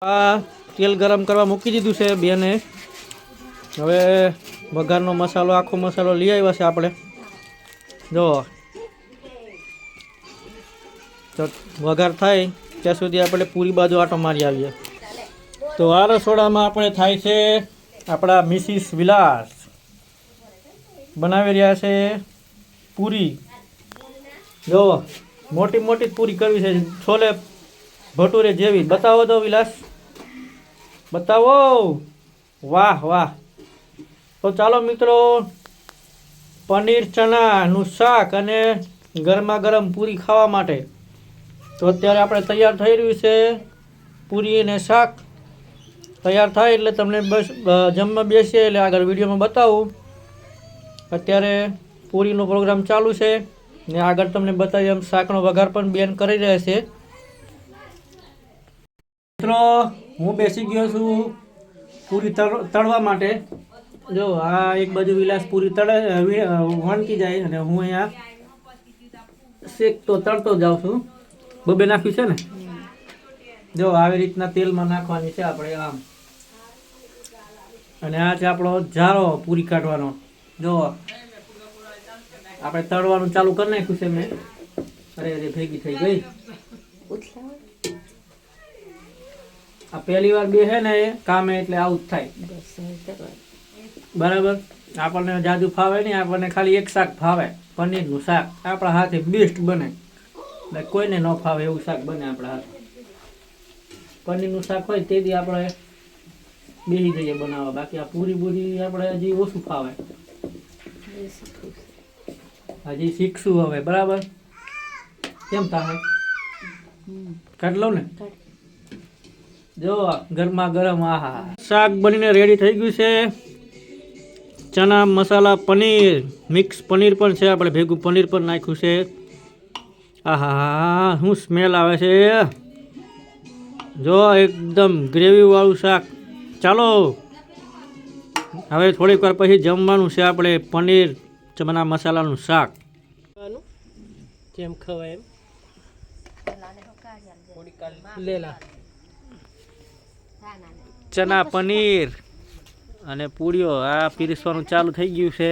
આ તેલ ગરમ કરવા મૂકી દીધું છે બેને। હવે વઘારનો મસાલો આખો મસાલો લઈ આવ્યા છે આપણે। જો તો વઘાર થાય ત્યાં સુધી આપણે પૂરી બાજુ આટો મારી આવીએ। તો આ રસોડામાં આપણે થાય છે આપણા મિસિસ વિલાસ બનાવી રહ્યા છે પૂરી। જો મોટી મોટી પૂરી કરવી છે, છોલે ભટુરે જેવી। બતાવો તો વિલાસ, બતાવો। વાહ વાહ। તો ચાલો મિત્રો, પનીર ચણાનું શાક અને ગરમા ગરમ પૂરી ખાવા માટે તો અત્યારે આપણે તૈયાર થઈ રહ્યું છે પૂરી અને શાક। તૈયાર થાય એટલે તમને બસ જમવા બેસીએ એટલે આગળ વિડીયોમાં બતાવું। અત્યારે પૂરીનો પ્રોગ્રામ ચાલુ છે ને આગળ તમને બતાવી એમ શાકનો વઘાર પણ બેન કરી રહ્યા છે। મિત્રો હું બેસી ગયો છું પૂરી તળવા માટે। જો આ એક બાજુ વિલાસ પૂરી તળે વણકી જાય અને હું અહીંયા શેક તો તળતો જાઉં છું। બબે નાખ્યું છે ને, જો આવી રીતના તેલમાં નાખવાની છે આપણે આમ। અને આ છે આપણો જારો પૂરી કાઢવાનો। જો આપણે તળવાનું ચાલુ કરી નાખ્યું છે મેં। અરે અરે ભેગી થઈ ગઈ। આ પહેલી વાર બે હે ને કામે એટલે આવું જ થાય બરાબર। આપણને જાજુ ફાવે નહીં, આપણને ખાલી એક શાક ફાવે, પનીરનું શાક। આપણા હાથે બેસ્ટ બને, કોઈને ન ફાવે એવું શાક બને આપણા હાથે। પનીરનું શાક હોય તે દી આપણે બેસી જઈએ બનાવવા, બાકી આ પૂરી બૂરી આપણે હજી ઓછું ફાવે, હજી શીખશું હવે બરાબર। કેમ થાય કાઢ લઉં ને? જો ગરમા ગરમ આહા શાક બનીને રેડી થઈ ગયું છે। ચણા મસાલા પનીર મિક્સ પનીર પણ છે, આપણે ભેગું પનીર પણ નાખ્યું છે। આહા શું સ્મેલ આવે છે, જો એકદમ ગ્રેવી વાળું શાક। ચાલો હવે થોડીક વાર પછી જમવાનું છે આપણે પનીર ચણા મસાલાનું શાક। જેમ ખવાય એમ લેલા ચના પનીર અને પૂરીઓ આ પીરસવાનું ચાલુ થઈ ગયું છે।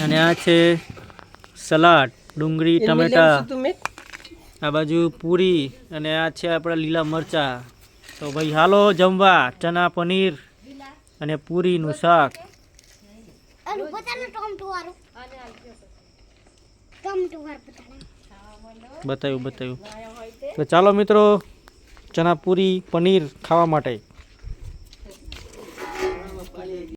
અને આ છે સલાડ, ડુંગળી ટમેટા, આ બાજુ પૂરી અને આ છે આપણા લીલા મરચા। તો ભાઈ હાલો જમવા, ચના પનીર અને પૂરીનું શાક। બતાવ્યું। તો ચાલો મિત્રો, ચના પૂરી પનીર ખાવા માટે।